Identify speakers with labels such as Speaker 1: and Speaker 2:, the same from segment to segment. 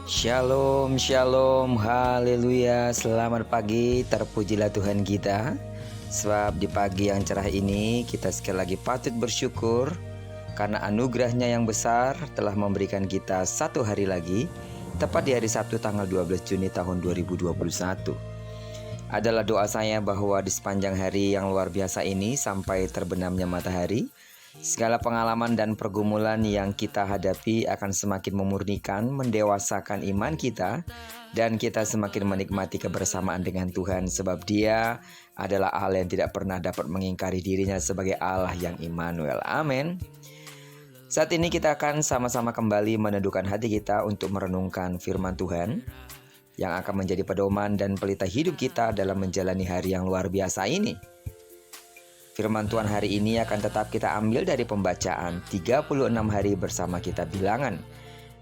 Speaker 1: Shalom, shalom, haleluya. Selamat pagi, terpujilah Tuhan kita. Sebab di pagi yang cerah ini kita sekali lagi patut bersyukur karena anugerahnya yang besar telah memberikan kita satu hari lagi, tepat di hari Sabtu tanggal 12 Juni tahun 2021. Adalah doa saya bahwa di sepanjang hari yang luar biasa ini sampai terbenamnya matahari, segala pengalaman dan pergumulan yang kita hadapi akan semakin memurnikan, mendewasakan iman kita, dan kita semakin menikmati kebersamaan dengan Tuhan, sebab Dia adalah Allah yang tidak pernah dapat mengingkari dirinya sebagai Allah yang Immanuel. Amin. Saat ini kita akan sama-sama kembali meneduhkan hati kita untuk merenungkan firman Tuhan yang akan menjadi pedoman dan pelita hidup kita dalam menjalani hari yang luar biasa ini. Firman Tuhan hari ini akan tetap kita ambil dari pembacaan 36 hari bersama Kitab Bilangan.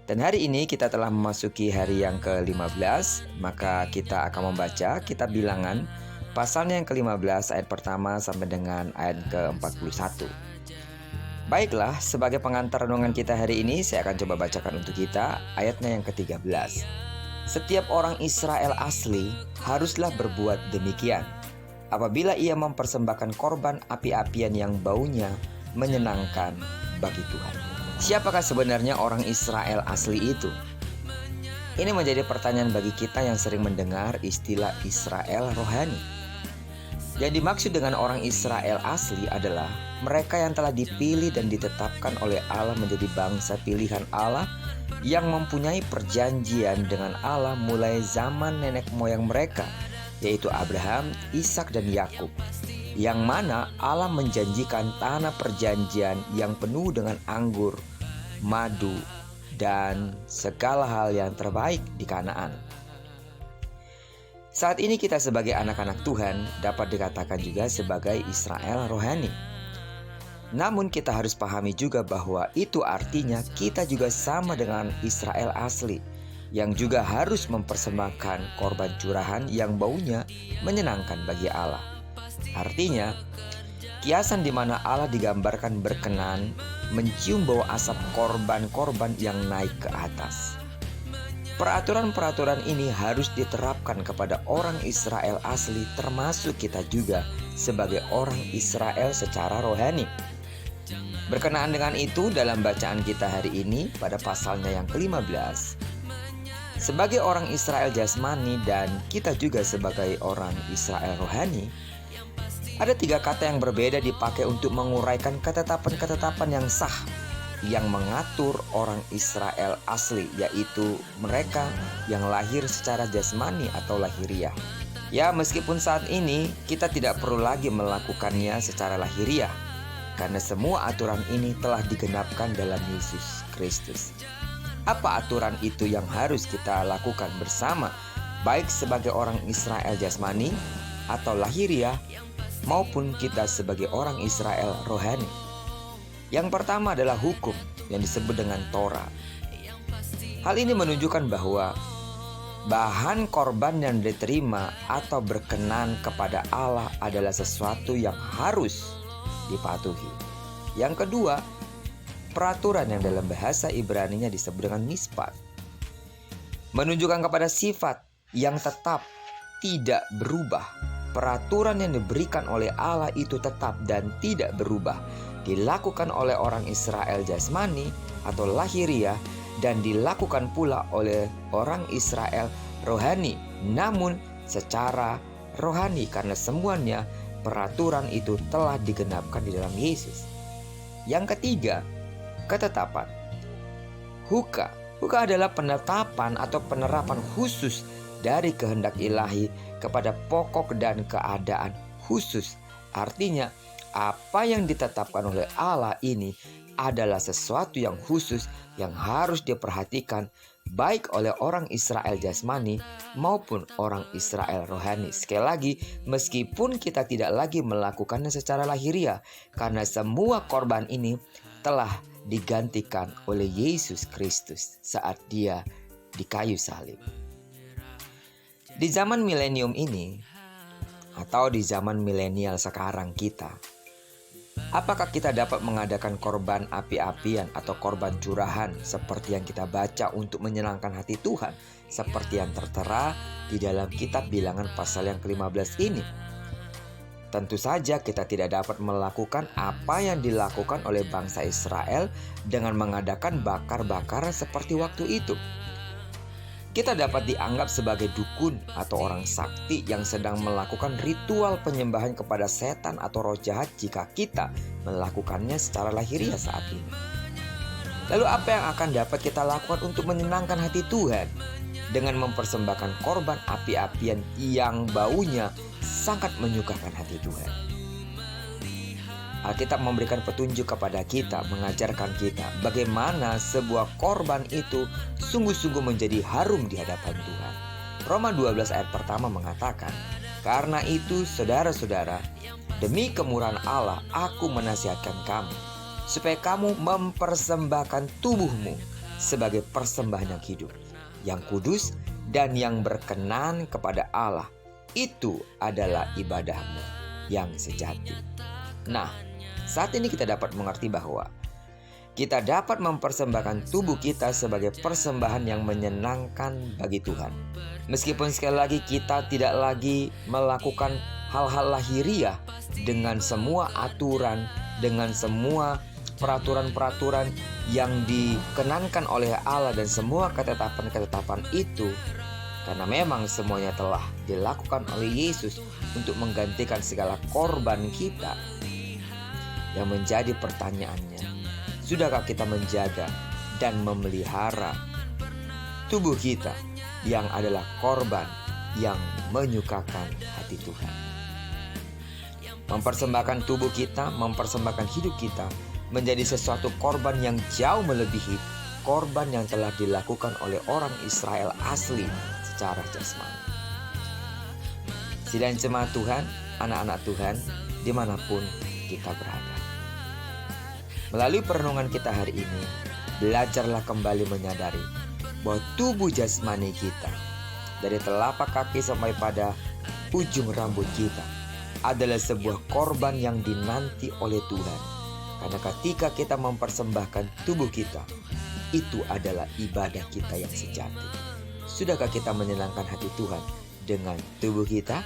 Speaker 1: Dan hari ini kita telah memasuki hari yang ke-15, maka kita akan membaca Kitab Bilangan pasalnya yang ke-15 ayat pertama sampai dengan ayat ke-41. Baiklah, sebagai pengantar renungan kita hari ini, saya akan coba bacakan untuk kita ayatnya yang ke-13. Setiap orang Israel asli haruslah berbuat demikian apabila ia mempersembahkan korban api-apian yang baunya menyenangkan bagi Tuhan. Siapakah sebenarnya orang Israel asli itu? Ini menjadi pertanyaan bagi kita yang sering mendengar istilah Israel rohani. Yang dimaksud dengan orang Israel asli adalah mereka yang telah dipilih dan ditetapkan oleh Allah menjadi bangsa pilihan Allah yang mempunyai perjanjian dengan Allah mulai zaman nenek moyang mereka, yaitu Abraham, Ishak, dan Yakub, yang mana Allah menjanjikan tanah perjanjian yang penuh dengan anggur, madu, dan segala hal yang terbaik di Kanaan. Saat ini kita sebagai anak-anak Tuhan dapat dikatakan juga sebagai Israel rohani. Namun kita harus pahami juga bahwa itu artinya kita juga sama dengan Israel asli, yang juga harus mempersembahkan korban curahan yang baunya menyenangkan bagi Allah. Artinya, kiasan di mana Allah digambarkan berkenan mencium bau asap korban-korban yang naik ke atas. Peraturan-peraturan ini harus diterapkan kepada orang Israel asli, termasuk kita juga sebagai orang Israel secara rohani. Berkenaan dengan itu, dalam bacaan kita hari ini pada pasalnya yang ke-15, sebagai orang Israel jasmani dan kita juga sebagai orang Israel rohani, ada 3 kata yang berbeda dipakai untuk menguraikan ketetapan-ketetapan yang sah yang mengatur orang Israel asli, yaitu mereka yang lahir secara jasmani atau lahiriah. Ya, meskipun saat ini kita tidak perlu lagi melakukannya secara lahiriah, karena semua aturan ini telah digenapkan dalam Yesus Kristus. Apa aturan itu yang harus kita lakukan bersama, baik sebagai orang Israel jasmani atau lahiriah, maupun kita sebagai orang Israel rohani? Yang pertama adalah hukum yang disebut dengan Torah. Hal ini menunjukkan bahwa bahan korban yang diterima atau berkenan kepada Allah adalah sesuatu yang harus dipatuhi. Yang kedua, peraturan yang dalam bahasa Ibrani-nya disebut dengan mispat, menunjukkan kepada sifat yang tetap tidak berubah. Peraturan yang diberikan oleh Allah itu tetap dan tidak berubah, dilakukan oleh orang Israel jasmani atau lahiriah dan dilakukan pula oleh orang Israel rohani, namun secara rohani, karena semuanya peraturan itu telah digenapkan di dalam Yesus. Yang ketiga, ketetapan. Huka adalah penetapan atau penerapan khusus dari kehendak ilahi kepada pokok dan keadaan khusus. Artinya, apa yang ditetapkan oleh Allah ini adalah sesuatu yang khusus yang harus diperhatikan baik oleh orang Israel jasmani maupun orang Israel rohani. Sekali lagi, meskipun kita tidak lagi melakukannya secara lahiriah, karena semua korban ini telah digantikan oleh Yesus Kristus saat Dia di kayu salib. Di zaman milenium ini, atau di zaman milenial sekarang kita, Apakah kita dapat mengadakan korban api-apian atau korban curahan seperti yang kita baca untuk menyenangkan hati Tuhan, seperti yang tertera di dalam kitab Bilangan pasal yang ke-15 ini? Tentu saja kita tidak dapat melakukan apa yang dilakukan oleh bangsa Israel dengan mengadakan bakar-bakaran seperti waktu itu. Kita dapat dianggap sebagai dukun atau orang sakti yang sedang melakukan ritual penyembahan kepada setan atau roh jahat jika kita melakukannya secara lahiriah saat ini. Lalu apa yang akan dapat kita lakukan untuk menyenangkan hati Tuhan? Dengan mempersembahkan korban api-apian yang baunya sangat menyukakan hati Tuhan. Alkitab memberikan petunjuk kepada kita, mengajarkan kita bagaimana sebuah korban itu sungguh-sungguh menjadi harum di hadapan Tuhan. Roma 12 ayat pertama mengatakan, "Karena itu saudara-saudara, demi kemurahan Allah aku menasihatkan kamu, supaya kamu mempersembahkan tubuhmu sebagai persembahan yang hidup, yang kudus dan yang berkenan kepada Allah. Itu adalah ibadahmu yang sejati." Nah, saat ini kita dapat mengerti bahwa kita dapat mempersembahkan tubuh kita sebagai persembahan yang menyenangkan bagi Tuhan. Meskipun sekali lagi kita tidak lagi melakukan hal-hal lahiriah dengan semua aturan, dengan semua peraturan-peraturan yang dikenankan oleh Allah dan semua ketetapan-ketetapan itu, karena memang semuanya telah dilakukan oleh Yesus untuk menggantikan segala korban kita. Yang menjadi pertanyaannya, sudahkah kita menjaga dan memelihara tubuh kita yang adalah korban yang menyukakan hati Tuhan? Mempersembahkan tubuh kita, mempersembahkan hidup kita menjadi sesuatu korban yang jauh melebihi korban yang telah dilakukan oleh orang Israel asli secara jasmani. Sidang jemaat Tuhan, anak-anak Tuhan, dimanapun kita berada. Melalui perenungan kita hari ini, belajarlah kembali menyadari bahwa tubuh jasmani kita, dari telapak kaki sampai pada ujung rambut kita, adalah sebuah korban yang dinanti oleh Tuhan. Karena ketika kita mempersembahkan tubuh kita, itu adalah ibadah kita yang sejati. Sudahkah kita menyenangkan hati Tuhan dengan tubuh kita?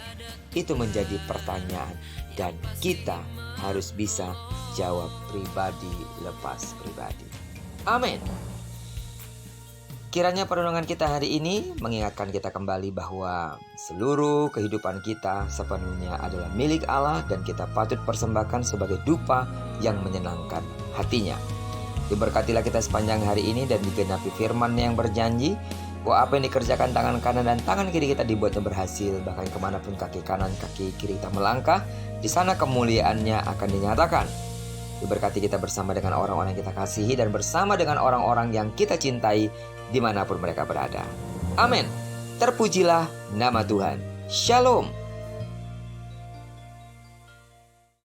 Speaker 1: Itu menjadi pertanyaan, dan kita harus bisa jawab pribadi lepas pribadi. Amin. Kiranya perenungan kita hari ini mengingatkan kita kembali bahwa seluruh kehidupan kita sepenuhnya adalah milik Allah dan kita patut persembahkan sebagai dupa yang menyenangkan hatinya. Diberkatilah kita sepanjang hari ini dan digenapi firman yang berjanji bahwa apa yang dikerjakan tangan kanan dan tangan kiri kita dibuatnya berhasil. Bahkan kemanapun kaki kanan kaki kiri kita melangkah, di sana kemuliaannya akan dinyatakan. Diberkati kita bersama dengan orang-orang yang kita kasihi dan bersama dengan orang-orang yang kita cintai dimanapun mereka berada. Amin. Terpujilah nama Tuhan. Shalom.